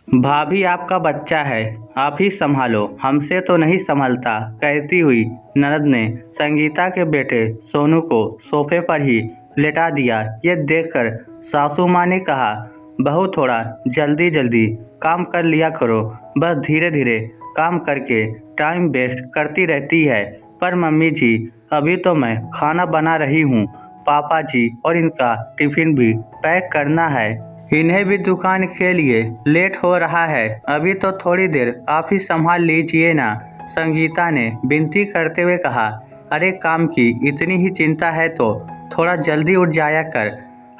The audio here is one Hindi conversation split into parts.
भाभी आपका बच्चा है, आप ही संभालो, हमसे तो नहीं संभलता, कहती हुई ननद ने संगीता के बेटे सोनू को सोफे पर ही लेटा दिया। ये देखकर सासू माँ ने कहा, बहू थोड़ा जल्दी जल्दी काम कर लिया करो, बस धीरे धीरे काम करके टाइम वेस्ट करती रहती है। पर मम्मी जी, अभी तो मैं खाना बना रही हूँ, पापा जी और इनका टिफिन भी पैक करना है, इन्हें भी दुकान के लिए लेट हो रहा है, अभी तो थोड़ी देर आप ही संभाल लीजिए ना, संगीता ने विनती करते हुए कहा। अरे काम की इतनी ही चिंता है तो थोड़ा जल्दी उठ जाया कर,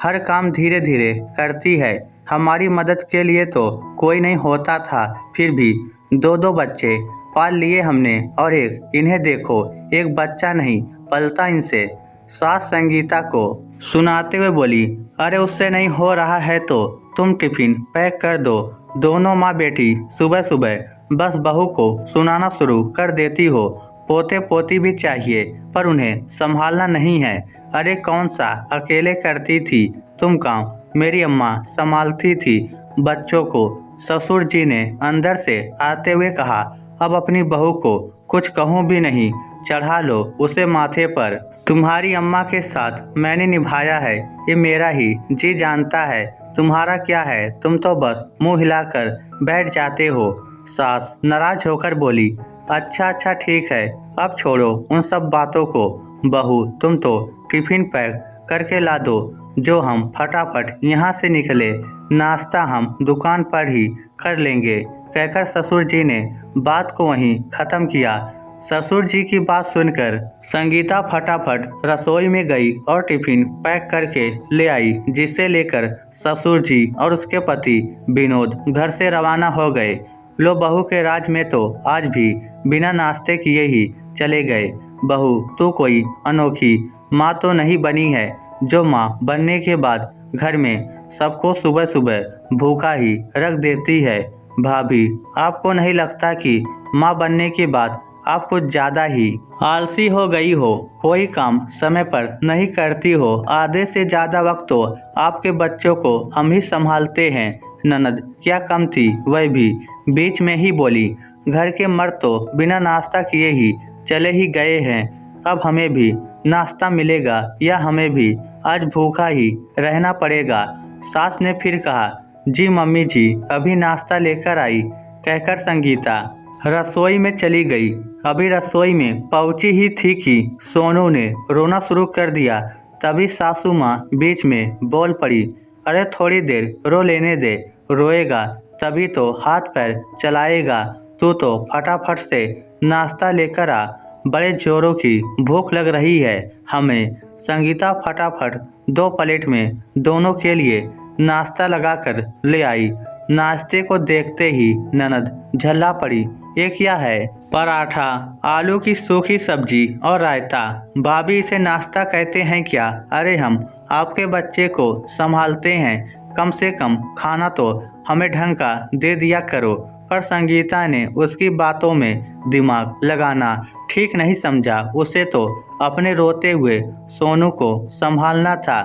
हर काम धीरे धीरे करती है, हमारी मदद के लिए तो कोई नहीं होता था, फिर भी दो दो बच्चे पाल लिए हमने और एक इन्हें देखो, एक बच्चा नहीं पलता इनसे। सास संगीता को सुनाते हुए बोली, अरे उससे नहीं हो रहा है तो तुम टिफिन पैक कर दो। दोनों माँ बेटी सुबह सुबह बस बहू को सुनाना शुरू कर देती हो, पोते पोती भी चाहिए पर उन्हें संभालना नहीं है। अरे कौन सा अकेले करती थी तुम काम, मेरी अम्मा संभालती थी बच्चों को, ससुर जी ने अंदर से आते हुए कहा। अब अपनी बहू को कुछ कहूँ भी नहीं, चढ़ा लो उसे माथे पर, तुम्हारी अम्मा के साथ मैंने निभाया है, ये मेरा ही जी जानता है, तुम्हारा क्या है, तुम तो बस मुंह हिलाकर बैठ जाते हो। सास नाराज होकर बोली, अच्छा अच्छा ठीक है, अब छोड़ो उन सब बातों को, बहू तुम तो टिफिन पैक करके ला दो, जो हम फटाफट यहाँ से निकले, नाश्ता हम दुकान पर ही कर लेंगे, कहकर ससुर जी ने बात को वहीं ख़त्म किया। ससुर जी की बात सुनकर संगीता फटाफट रसोई में गई और टिफिन पैक करके ले आई, जिसे लेकर ससुर जी और उसके पति विनोद घर से रवाना हो गए। लो बहू के राज में तो आज भी बिना नाश्ते किए ही चले गए। बहू तू कोई अनोखी माँ तो नहीं बनी है, जो माँ बनने के बाद घर में सबको सुबह सुबह भूखा ही रख देती है। भाभी आपको नहीं लगता कि माँ बनने के बाद आप कुछ ज़्यादा ही आलसी हो गई हो, कोई काम समय पर नहीं करती हो, आधे से ज़्यादा वक्त तो आपके बच्चों को हम ही संभालते हैं। ननद क्या कम थी, वह भी बीच में ही बोली, घर के मर्द तो बिना नाश्ता किए ही चले ही गए हैं, अब हमें भी नाश्ता मिलेगा या हमें भी आज भूखा ही रहना पड़ेगा। सास ने फिर कहा, जी मम्मी जी अभी नाश्ता लेकर आई, कहकर संगीता रसोई में चली गई। अभी रसोई में पहुंची ही थी कि सोनू ने रोना शुरू कर दिया। तभी सासू माँ बीच में बोल पड़ी, अरे थोड़ी देर रो लेने दे, रोएगा तभी तो हाथ पैर चलाएगा, तू तो फटाफट से नाश्ता लेकर आ, बड़े जोरों की भूख लग रही है हमें। संगीता फटाफट 2 प्लेट में दोनों के लिए नाश्ता लगाकर ले आई। नाश्ते को देखते ही ननद झल्ला पड़ी, ये क्या है? पराठा, आलू की सूखी सब्जी और रायता, भाभी इसे नाश्ता कहते हैं क्या? अरे हम आपके बच्चे को संभालते हैं, कम से कम खाना तो हमें ढंग का दे दिया करो। पर संगीता ने उसकी बातों में दिमाग लगाना ठीक नहीं समझा, उसे तो अपने रोते हुए सोनू को संभालना था।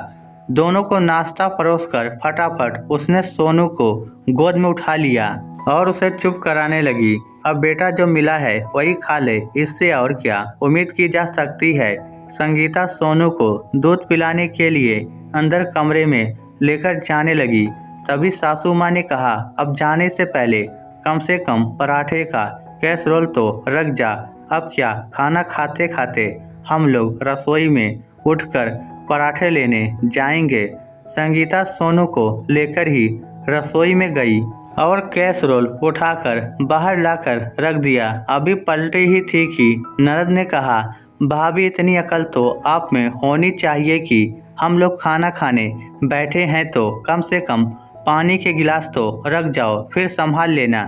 दोनों को नाश्ता परोसकर फटाफट उसने सोनू को गोद में उठा लिया और उसे चुप कराने लगी। अब बेटा जो मिला है वही खा ले, इससे और क्या उम्मीद की जा सकती है। संगीता सोनू को दूध पिलाने के लिए अंदर कमरे में लेकर जाने लगी। तभी सासू माँ ने कहा, अब जाने से पहले कम से कम पराठे का कैसरोल तो रख जा, अब क्या खाना खाते खाते हम लोग रसोई में उठकर पराठे लेने जाएंगे। संगीता सोनू को लेकर ही रसोई में गई और कैसरोल उठाकर बाहर लाकर रख दिया। अभी पलटी ही थी कि ननद ने कहा, भाभी इतनी अकल तो आप में होनी चाहिए कि हम लोग खाना खाने बैठे हैं तो कम से कम पानी के गिलास तो रख जाओ, फिर संभाल लेना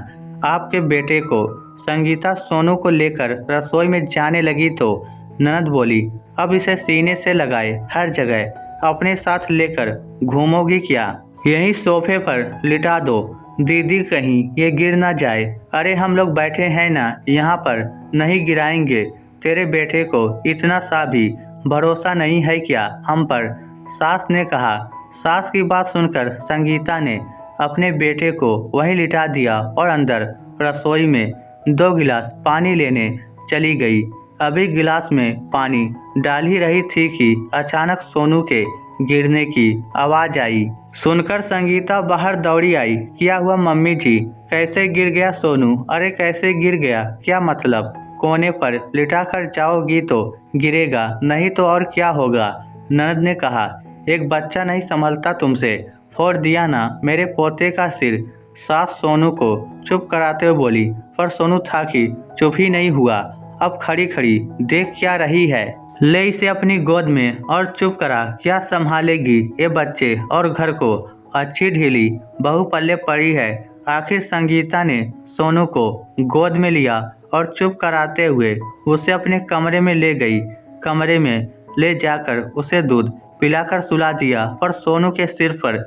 आपके बेटे को। संगीता सोनू को लेकर रसोई में जाने लगी तो ननद बोली, अब इसे सीने से लगाए हर जगह अपने साथ लेकर घूमोगी क्या? यहीं सोफे पर लिटा दो, दीदी कहीं ये गिर ना जाए। अरे हम लोग बैठे हैं ना, यहाँ पर नहीं गिराएंगे, तेरे बेटे को इतना सा भी भरोसा नहीं है क्या हम पर? सास ने कहा। सास की बात सुनकर संगीता ने अपने बेटे को वहीं लिटा दिया और अंदर रसोई में 2 गिलास पानी लेने चली गई। अभी गिलास में पानी डाल ही रही थी कि अचानक सोनू के गिरने की आवाज़ आई। सुनकर संगीता बाहर दौड़ी आई। क्या हुआ मम्मी जी? कैसे गिर गया सोनू? अरे कैसे गिर गया? क्या मतलब? कोने पर लिटा कर जाओगी तो गिरेगा, नहीं तो और क्या होगा? ननद ने कहा, एक बच्चा नहीं संभलता तुमसे, फोड़ दिया ना मेरे पोते का सिर। सास सोनू को चुप कराते हुए बोली, पर सोनू था कि चुप ही नहीं हुआ। अब खड़ी खड़ी देख क्या रही है? ले इसे अपनी गोद में और चुप करा। क्या संभालेगी ये बच्चे और घर को? अच्छी ढीली बहू पल्ले पड़ी है। आखिर संगीता ने सोनू को गोद में लिया और चुप कराते हुए उसे अपने कमरे में ले गई। कमरे में ले जाकर उसे दूध पिलाकर सुला दिया, पर सोनू के सिर पर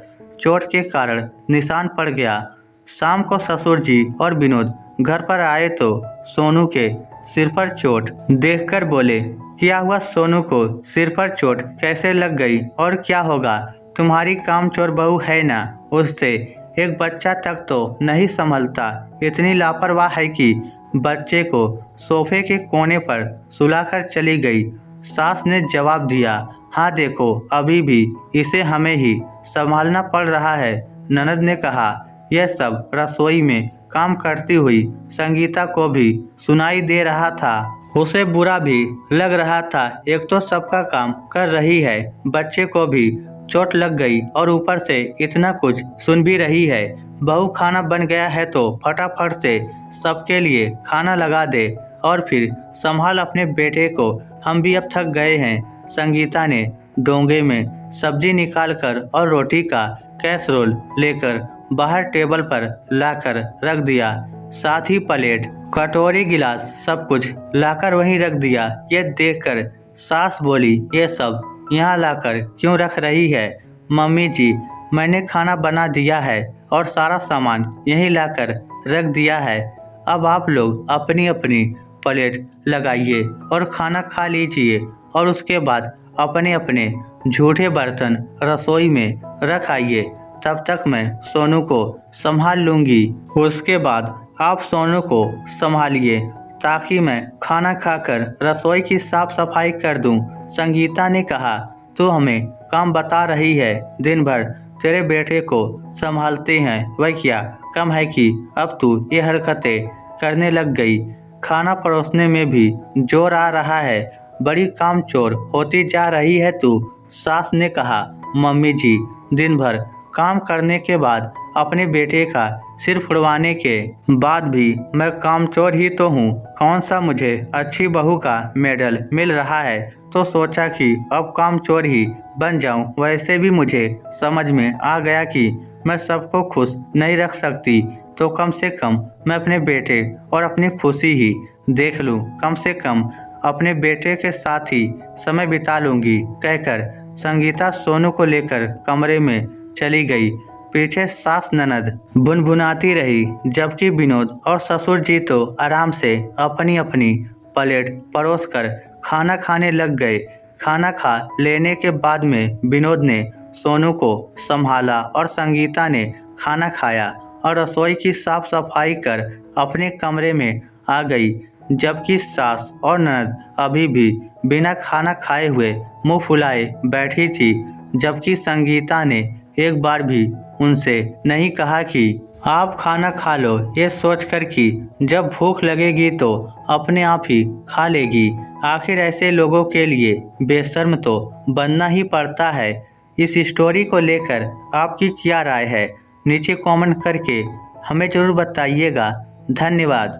चोट के कारण निशान पड़ गया। शाम को ससुर जी और विनोद घर पर आए तो सोनू के सिर पर चोट देखकर बोले, क्या हुआ सोनू को? सिर पर चोट कैसे लग गई और क्या होगा? तुम्हारी कामचोर बहू है ना, उससे एक बच्चा तक तो नहीं संभलता। इतनी लापरवाह है कि बच्चे को सोफे के कोने पर सुलाकर चली गई। सास ने जवाब दिया, हाँ देखो अभी भी इसे हमें ही संभालना पड़ रहा है। ननद ने कहा, यह सब रसोई में काम करती हुई संगीता को भी सुनाई दे रहा था। उसे बुरा भी लग रहा था। एक तो सबका काम कर रही है, बच्चे को भी चोट लग गई और ऊपर से इतना कुछ सुन भी रही है। बहू खाना बन गया है तो फटाफट से सबके लिए खाना लगा दे और फिर संभाल अपने बेटे को, हम भी अब थक गए हैं। संगीता ने डोंगे में सब्जी निकालकर और रोटी का कैसरोल लेकर बाहर टेबल पर लाकर रख दिया। साथ ही प्लेट, कटोरी, गिलास सब कुछ लाकर वहीं रख दिया। ये देखकर सास बोली, ये सब यहाँ लाकर क्यों रख रही है? मम्मी जी, मैंने खाना बना दिया है और सारा सामान यहीं लाकर रख दिया है। अब आप लोग अपनी अपनी प्लेट लगाइए और खाना खा लीजिए और उसके बाद अपने अपने झूठे बर्तन रसोई में रख आइए। तब तक मैं सोनू को संभाल लूँगी। उसके बाद आप सोनू को संभालिए ताकि मैं खाना खाकर रसोई की साफ सफाई कर दूं। संगीता ने कहा, तू हमें काम बता रही है, दिन भर तेरे बेटे को संभालते हैं, वह क्या कम है कि अब तू ये हरकतें करने लग गई? खाना परोसने में भी जोर आ रहा है, बड़ी कामचोर होती जा रही है तू। सास ने कहा, मम्मी जी, दिन भर काम करने के बाद अपने बेटे का सिर फुड़वाने के बाद भी मैं कामचोर ही तो हूँ। कौन सा मुझे अच्छी बहू का मेडल मिल रहा है तो सोचा कि अब कामचोर ही बन जाऊं। वैसे भी मुझे समझ में आ गया कि मैं सबको खुश नहीं रख सकती, तो कम से कम मैं अपने बेटे और अपनी खुशी ही देख लूं। कम से कम अपने बेटे के साथ ही समय बिता लूंगी, कहकर संगीता सोनू को लेकर कमरे में चली गई। पीछे सास ननद बुनबुनाती रही, जबकि विनोद और ससुर जी तो आराम से अपनी अपनी प्लेट परोसकर खाना खाने लग गए। खाना खा लेने के बाद में विनोद ने सोनू को संभाला और संगीता ने खाना खाया और रसोई की साफ सफाई कर अपने कमरे में आ गई, जबकि सास और ननद अभी भी बिना खाना खाए हुए मुंह फुलाए बैठी थी। जबकि संगीता ने एक बार भी उनसे नहीं कहा कि आप खाना खा लो, ये सोचकर कि जब भूख लगेगी तो अपने आप ही खा लेगी। आखिर ऐसे लोगों के लिए बेशर्म तो बनना ही पड़ता है। इस स्टोरी को लेकर आपकी क्या राय है? नीचे कमेंट करके हमें ज़रूर बताइएगा। धन्यवाद।